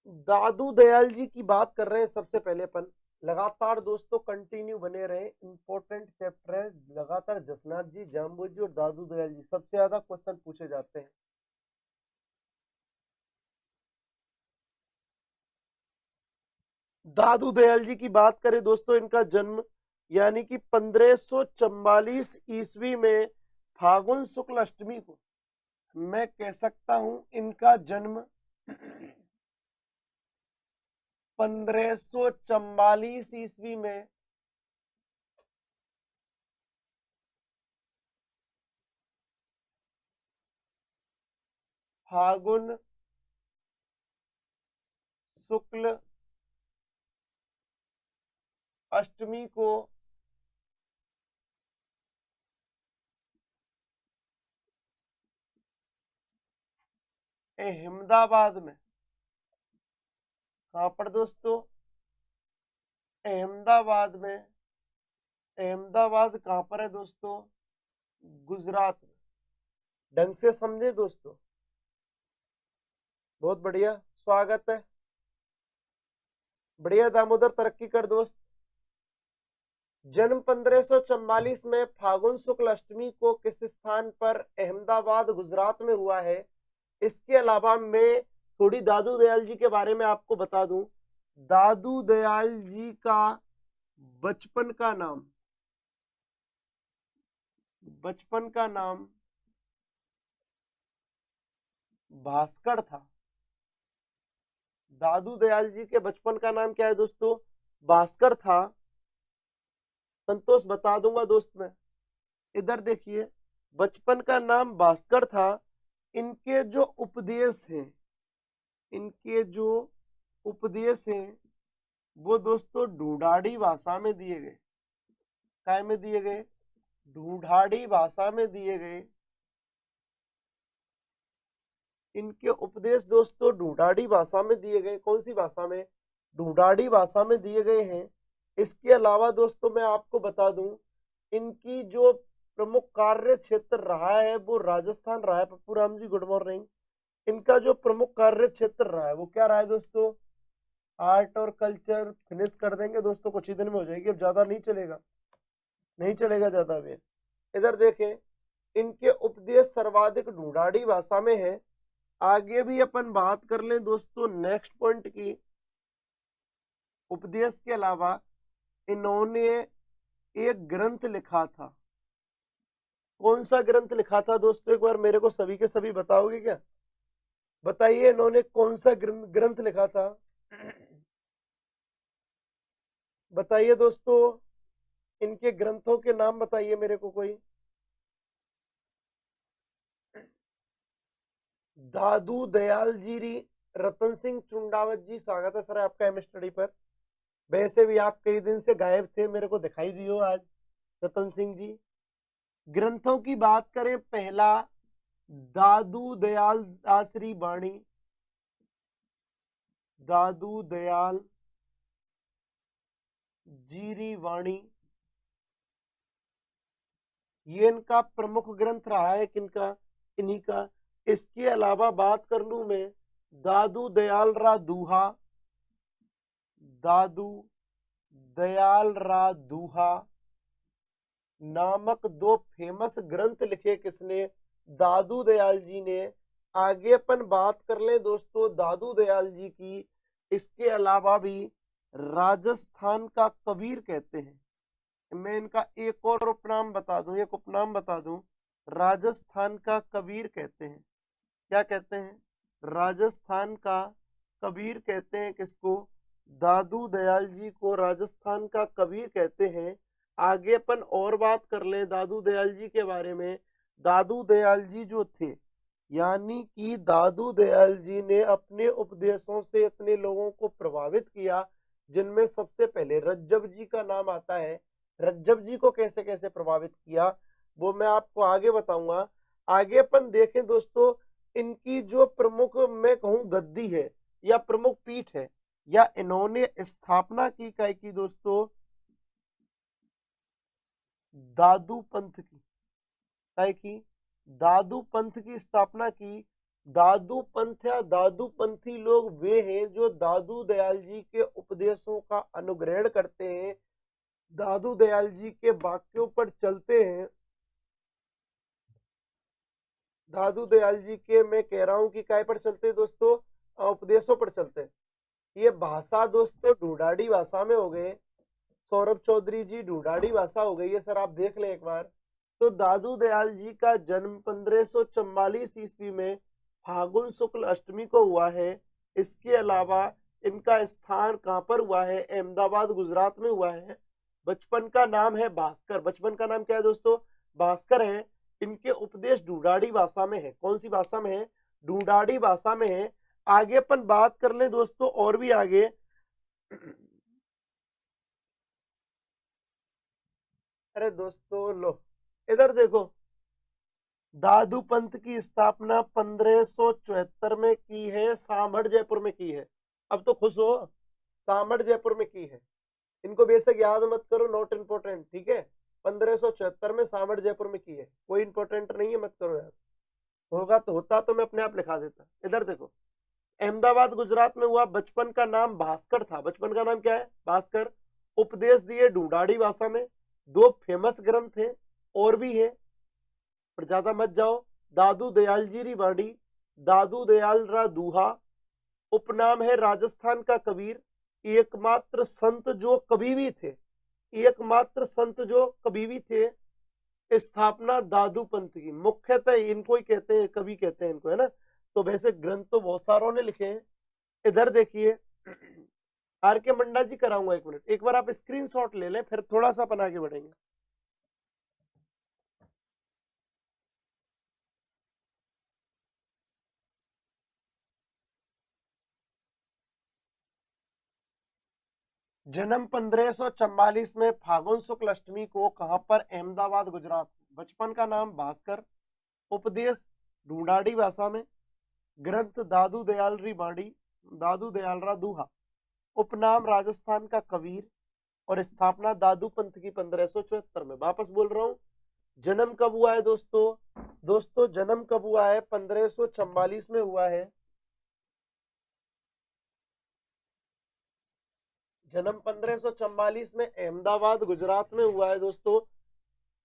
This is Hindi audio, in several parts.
दादू दयाल जी की बात कर रहे हैं। सबसे पहले अपन लगातार दोस्तों कंटिन्यू बने रहे, इंपॉर्टेंट चैप्टर है लगातार। जसनाथ जी, जाम्बू जी और दादू दयाल जी सबसे ज्यादा क्वेश्चन पूछे जाते हैं। दादू दयाल जी की बात करें दोस्तों, इनका जन्म यानी कि 1544 ईस्वी में फागुन शुक्ल अष्टमी को मैं कह सकता हूं इनका जन्म 1544 ईस्वी में फागुन शुक्ल अष्टमी को अहमदाबाद में, कहां पर दोस्तों? अहमदाबाद में। अहमदाबाद कहां पर है दोस्तों? गुजरात में। ढंग से समझे दोस्तों। बहुत बढ़िया, स्वागत है। बढ़िया दामोदर, तरक्की कर दोस्त। जन्म 1544 में फागुन शुक्ल अष्टमी को किस स्थान पर? अहमदाबाद गुजरात में हुआ है। इसके अलावा मैं थोड़ी दादू दयाल जी के बारे में आपको बता दूं। दादू दयाल जी का बचपन का नाम, बचपन का नाम भास्कर था। दादू दयाल जी के बचपन का नाम क्या है दोस्तों? भास्कर था। संतोष बता दूंगा दोस्त मैं। इधर देखिए, बचपन का नाम भास्कर था। इनके जो उपदेश हैं, इनके जो उपदेश हैं वो दोस्तों ढूढ़ाड़ी भाषा में दिए गए। काय में दिए गए? ढूढ़ाड़ी भाषा में दिए गए। इनके उपदेश दोस्तों ढूढ़ाड़ी भाषा में दिए गए। कौन सी भाषा में? ढूढ़ाड़ी भाषा में दिए गए हैं। इसके अलावा दोस्तों मैं आपको बता दूं, इनकी जो प्रमुख कार्य क्षेत्र रहा है वो राजस्थान रहा है। Pappu Ram ji, good morning. इनका जो प्रमुख कार्य क्षेत्र रहा है वो क्या रहा है दोस्तों? आर्ट और कल्चर। फिनिश कर देंगे दोस्तों, कुछ ही दिन में हो जाएगी, अब ज्यादा नहीं चलेगा, नहीं चलेगा ज्यादा भी। इधर देखें, इनके उपदेश सर्वाधिक ढूढ़ाड़ी भाषा में है। आगे भी अपन बात कर लें दोस्तों नेक्स्ट पॉइंट की। उपदेश के अलावा इन्होंने एक ग्रंथ लिखा था। कौन सा ग्रंथ लिखा था दोस्तों? एक बार मेरे को सभी के सभी बताओगे क्या? बताइए, इन्होंने कौन सा ग्रंथ लिखा था? बताइए दोस्तों, इनके ग्रंथों के नाम बताइए मेरे को कोई। दादू दयाल जी, रतन सिंह चुंडावत जी, स्वागत है सर आपका एम स्टडी पर। वैसे भी आप कई दिन से गायब थे, मेरे को दिखाई दियो आज रतन सिंह जी। ग्रंथों की बात करें, पहला दादू दयाल दासरी वाणी, दादू दयाल जीरी वाणी, ये इनका प्रमुख ग्रंथ रहा है। किनका? इन्हीं का। इसके अलावा बात कर लूं मैं, दादू दयाल रा दूहा, दादू दयाल रा दूहा नामक दो फेमस ग्रंथ लिखे। किसने? दादू दयाल जी ने। आगे अपन बात कर ले दोस्तों दादू दयाल जी की। इसके अलावा भी राजस्थान का कबीर कहते हैं। मैं इनका एक और उपनाम बता दूं, एक उपनाम बता दूं। राजस्थान का कबीर कहते हैं। क्या कहते हैं? राजस्थान का कबीर कहते हैं। किसको? दादू दयाल जी को राजस्थान का कबीर कहते हैं। आगे अपन और बात कर लें दादू दयाल जी के बारे में। दादू दयाल जी जो थे, यानी कि दादू दयाल जी ने अपने उपदेशों से इतने लोगों को प्रभावित किया, जिनमें सबसे पहले रज्जब जी का नाम आता है। रज्जब जी को कैसे कैसे प्रभावित किया वो मैं आपको आगे बताऊंगा। आगे अपन देखें दोस्तों, इनकी जो प्रमुख मैं कहूं गद्दी है या प्रमुख पीठ है, या इन्होंने स्थापना की काय की दोस्तों? दादू पंथ की। काय की? दादू पंथ की स्थापना की। दादू पंथ या दादू पंथी लोग वे हैं जो दादू दयाल जी के उपदेशों का अनुग्रहण करते हैं, दादू दयाल जी के वाक्यों पर चलते हैं, दादू दयाल जी के, मैं कह रहा हूं कि काय पर चलते हैं दोस्तों, उपदेशों पर चलते हैं। ये भाषा दोस्तों ढूंढाड़ी भाषा में हो गए, सौरभ चौधरी जी ढूंढाड़ी भाषा हो गई है सर, आप देख लें एक बार। तो दादू दयाल जी का जन्म 1544 ईस्वी में फागुन शुक्ल अष्टमी को हुआ है। इसके अलावा इनका स्थान कहाँ पर हुआ है, अहमदाबाद गुजरात में हुआ है। बचपन का नाम है भास्कर, बचपन का नाम क्या है दोस्तों, भास्कर है। इनके उपदेश ढूंढाड़ी भाषा में है, कौन सी भाषा में है, ढूंढाड़ी भाषा में है। आगे अपन बात कर ले दोस्तों और भी आगे। अरे दोस्तों लो इधर देखो, दादू पंथ की स्थापना 1574 में की है, सामड़ जयपुर में की है। अब तो खुश हो, सामड़ जयपुर में की है। इनको बेशक याद मत करो, नॉट इंपोर्टेंट, ठीक है। 1574 में सामड़ जयपुर में की है, कोई इंपोर्टेंट नहीं है, मत करो यार। होगा तो होता तो मैं अपने आप लिखा देता। इधर देखो, अहमदाबाद गुजरात में हुआ। बचपन का नाम भास्कर था, बचपन का नाम क्या है, भास्कर। उपदेश दिए ढूंढाड़ी भाषा में। दो फेमस ग्रंथ है और भी है, पर ज्यादा मत जाओ। दादू दयाल जी री वाणी, दादू दयाल रा दूहा। उपनाम है राजस्थान का कबीर, एकमात्र संत जो कभी भी थे, एकमात्र संत जो कभी भी थे। स्थापना दादू पंथ की, मुख्यतः इनको ही कहते हैं, कवि कहते हैं इनको, है ना। तो वैसे ग्रंथ तो बहुत सारों ने लिखे हैं। इधर देखिए, आर के मंडा जी कराऊंगा, एक मिनट, एक बार आप स्क्रीनशॉट ले लें, फिर थोड़ा सा अपन आगे बढ़ेंगे। जन्म 1544 में फागुन शुक्ल अष्टमी को, कहां पर, अहमदाबाद गुजरात। बचपन का नाम भास्कर। उपदेश ढूंढाड़ी भाषा में। ग्रंथ दादू दयाल री बाणी, दादू दयाल रा दूहा। उपनाम राजस्थान का कबीर। और स्थापना दादू पंथ की 1574 में। वापस बोल रहा हूं, जन्म कब हुआ है दोस्तों, दोस्तों जन्म कब हुआ है, 1544 में हुआ है। जन्म 1544 में अहमदाबाद गुजरात में हुआ है दोस्तों,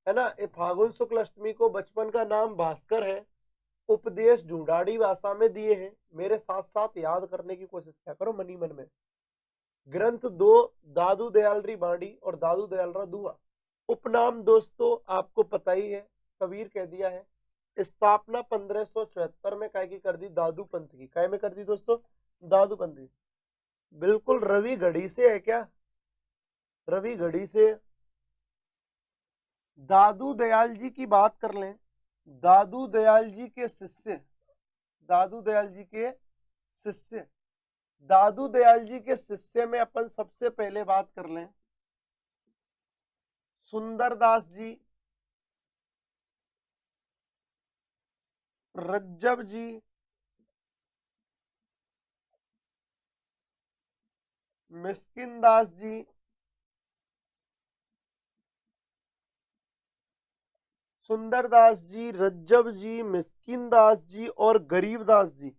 है ना। ये फागुन शुक्ल अष्टमी को। बचपन का नाम भास्कर है। उपदेश ढूंढाड़ी भाषा में दिए हैं, मेरे साथ साथ याद करने की कोशिश क्या करो मनी मन में। ग्रंथ दो, दादू दयाल री बाणी और दादू दयाल रा दुआ। उपनाम दोस्तों आपको पता ही है, कबीर कह दिया है। स्थापना 1574 में काय की कर दी, दादू पंथ की। काय में कर दी दोस्तों, दादू पंथ की। बिल्कुल रवि घड़ी से है क्या, रवि घड़ी से। दादू दयाल जी की बात कर लें, दादू दयाल जी के शिष्य, दादू दयाल जी के शिष्य, दादू दयाल जी के शिष्य में अपन सबसे पहले बात कर लें सुंदरदास जी, रज्जब जी, मिस्किन दास जी, सुंदरदास जी, रज्जब जी, मिस्किन दास जी और गरीबदास जी,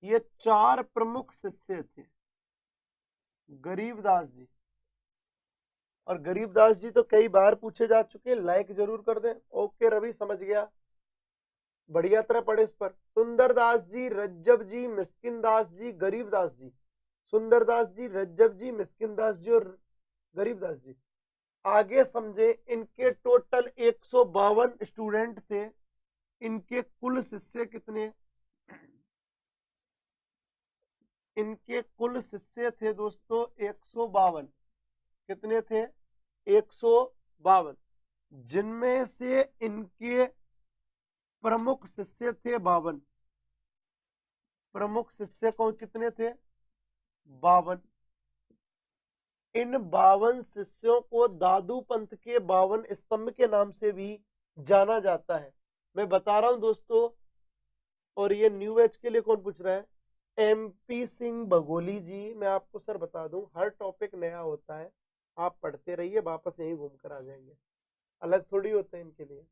ये चार प्रमुख शिष्य थे। गरीबदास जी, और गरीबदास जी तो कई बार पूछे जा चुके हैं, लाइक जरूर कर दें। ओके रवि, समझ गया, बढ़िया तरह पढ़े इस पर। सुंदरदास जी, रज्जब जी, मिस्किन दास जी, गरीबदास जी। सुंदरदास जी, रज्जब जी, मिस्किन दास जी और गरीबदास जी। आगे समझे, इनके टोटल 152 स्टूडेंट थे। इनके कुल शिष्य कितने, इनके कुल शिष्य थे दोस्तों 152। कितने थे, 152, जिनमें से इनके प्रमुख शिष्य थे 52। प्रमुख शिष्य कौन कितने थे, 52। इन 52 शिष्यों को दादू पंथ के 52 स्तंभ के नाम से भी जाना जाता है। मैं बता रहा हूं दोस्तों, और ये न्यू बैच के लिए कौन पूछ रहा है, एमपी सिंह बघोली जी। मैं आपको सर बता दूं, हर टॉपिक नया होता है, आप पढ़ते रहिए, वापस यहीं घूम कर आ जाएंगे, अलग थोड़ी होते हैं इनके लिए।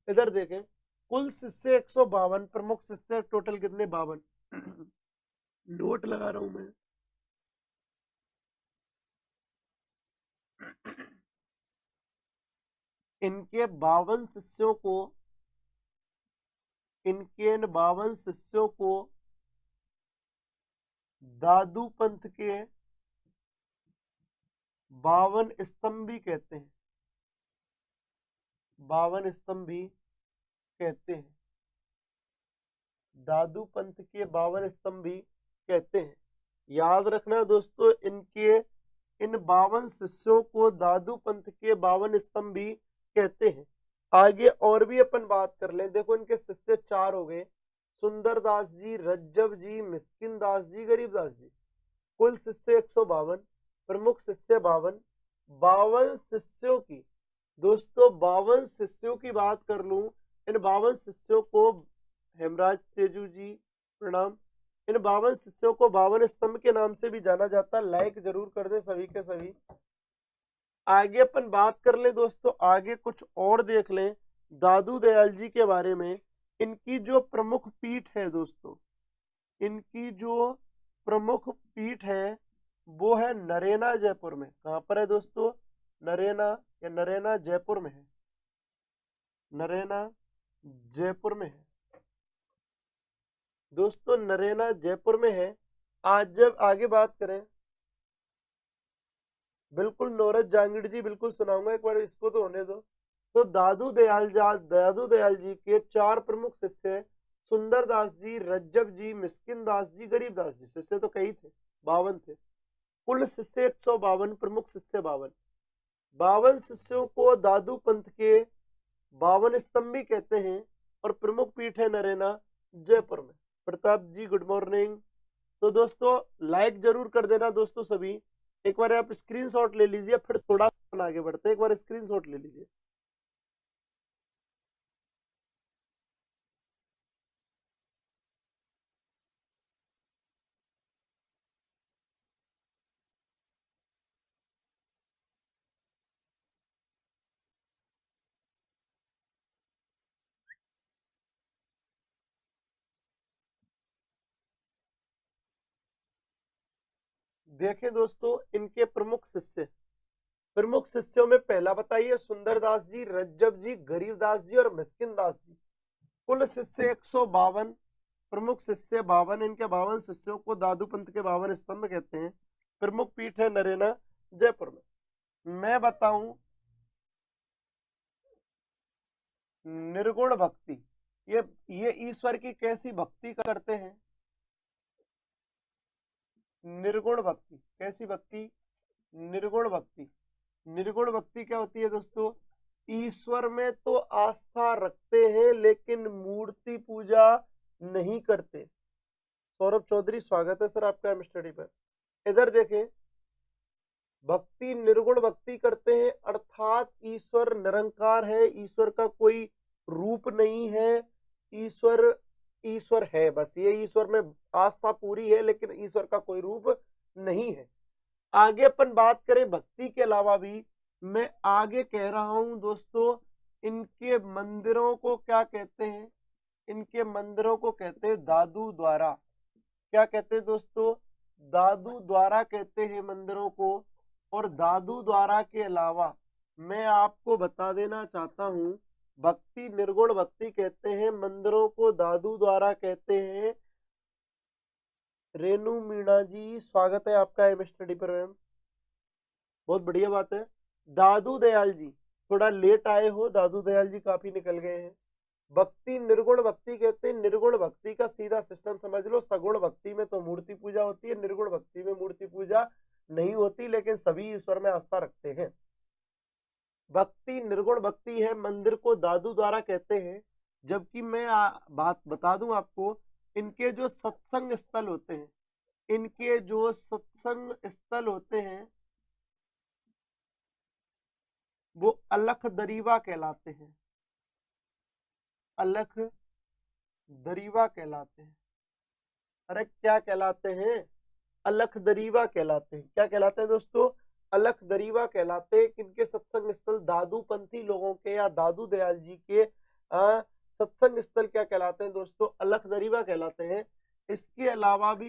इधर देखें, कुल शिष्य 152, प्रमुख शिष्य टोटल कितने? 52। नोट लगा रहा हूं मैं। इनके 52 शिष्यों को, इनके 52 शिष्यों को दादू पंथ के 52 स्तंभी कहते हैं, 52 स्तंभी कहते हैं, दादू पंथ के 52 स्तंभी कहते हैं। याद रखना दोस्तों, इनके इन 52 शिष्यों को दादू पंथ के 52 स्तंभी कहते हैं। आगे और भी अपन बात कर लें। देखो इनके शिष्य 4 हो गए, सुंदरदास जी, रज्जब जी, मिस्किन दास जी, गरीबदास जी। कुल शिष्य 152, प्रमुख शिष्य 52। 52 शिष्यों की दोस्तों, 52 शिष्यों की बात कर लूं, इन 52 शिष्यों को हेमराज सेजू जी प्रणाम, इन 52 शिष्यों को 52 स्तंभ के नाम से भी जाना जाता है। लाइक जरूर कर दे सभी के सभी। आगे अपन बात कर ले दोस्तों, आगे कुछ और देख लें दादू दयाल जी के बारे में। इनकी जो प्रमुख पीठ है दोस्तों, इनकी जो प्रमुख पीठ है वो है नरेना जयपुर में। कहां पर है दोस्तों? नरेना, या नरेना जयपुर में है, नरेना जयपुर में है दोस्तों, नरेना जयपुर में है। आज जब आगे बात करें, बिल्कुल नौरज जांगिड़ जी बिल्कुल सुनाऊंगा, एक बार इसको तो होने दो। तो दादू दयाल जी के 4 प्रमुख शिष्य हैं, सुंदरदास जी, रज्जब जी, मिस्किन दास जी, गरीबदास जी। शिष्य तो कई थे, 52 थे। कुल शिष्य 152, प्रमुख शिष्य 52। 52 शिष्यों को दादू पंथ के 52 स्तंभी कहते हैं और प्रमुख पीठ है नरेना जयपुर में। प्रताप जी गुड मॉर्निंग। तो दोस्तों लाइक जरूर कर देना दोस्तों सभी। एक बार आप स्क्रीनशॉट ले लीजिए, फिर थोड़ा आगे बढ़ते हैं। एक बार स्क्रीनशॉट ले लीजिए। देखें दोस्तों, इनके प्रमुख शिष्य, प्रमुख शिष्यों में पहला बताइए सुंदरदास जी, रज्जब जी, गरीबदास जी और मिस्किन दास जी। कुल शिष्य 152, प्रमुख शिष्य 52। इनके 52 शिष्यों को दादू पंथ के 52 स्तंभ कहते हैं। प्रमुख पीठ है नरेना जयपुर में। मैं बताऊं, निर्गुण भक्ति, ये ईश्वर की कैसी भक्ति करते हैं? निर्गुण भक्ति। कैसी भक्ति? निर्गुण भक्ति। निर्गुण भक्ति क्या होती है दोस्तों? ईश्वर में तो आस्था रखते हैं लेकिन मूर्ति पूजा नहीं करते। सौरभ चौधरी स्वागत है सर आपका एम स्टडी पर। इधर देखें, भक्ति निर्गुण भक्ति करते हैं अर्थात ईश्वर निरंकार है, ईश्वर का कोई रूप नहीं है, ईश्वर ईश्वर है, बस ये ईश्वर में आस्था पूरी है लेकिन ईश्वर का कोई रूप नहीं है। आगे अपन बात करें भक्ति के अलावा भी, मैं आगे कह रहा हूं दोस्तों, इनके मंदिरों को क्या कहते हैं? इनके मंदिरों को कहते हैं दादू द्वारा। क्या कहते हैं दोस्तों? दादू द्वारा कहते हैं मंदिरों को। और दादू द्वारा के अलावा मैं आपको बता देना चाहता हूं, भक्ति निर्गुण भक्ति कहते हैं, मंदिरों को दादू द्वारा कहते हैं। रेनू मीणा जी स्वागत है आपका एम स्टडी पर मैम, बहुत बढ़िया बात है। दादू दयाल जी थोड़ा लेट आए हो, दादू दयाल जी काफी निकल गए हैं। भक्ति निर्गुण भक्ति कहते हैं। निर्गुण भक्ति का सीधा सिस्टम समझ लो, सगुण भक्ति में तो मूर्ति पूजा होती है, निर्गुण भक्ति में मूर्ति पूजा नहीं होती लेकिन सभी ईश्वर में आस्था रखते हैं। भक्ति निर्गुण भक्ति है, मंदिर को दादू द्वारा कहते हैं। जबकि मैं बात बता दूं आपको, इनके जो सत्संग स्थल होते हैं, इनके जो सत्संग स्थल होते हैं वो अलख दरीवा कहलाते हैं, अलख दरीवा कहलाते हैं। अरे क्या कहलाते हैं? अलख दरीवा कहलाते हैं। क्या कहलाते हैं दोस्तों? अलख दरीवा कहलाते हैं। किनके सत्संग स्थल? दादू पंथी लोगों के या दादू दयाल जी के सत्संग स्थल क्या कहलाते हैं दोस्तों? अलख दरीवा कहलाते हैं। इसके अलावा भी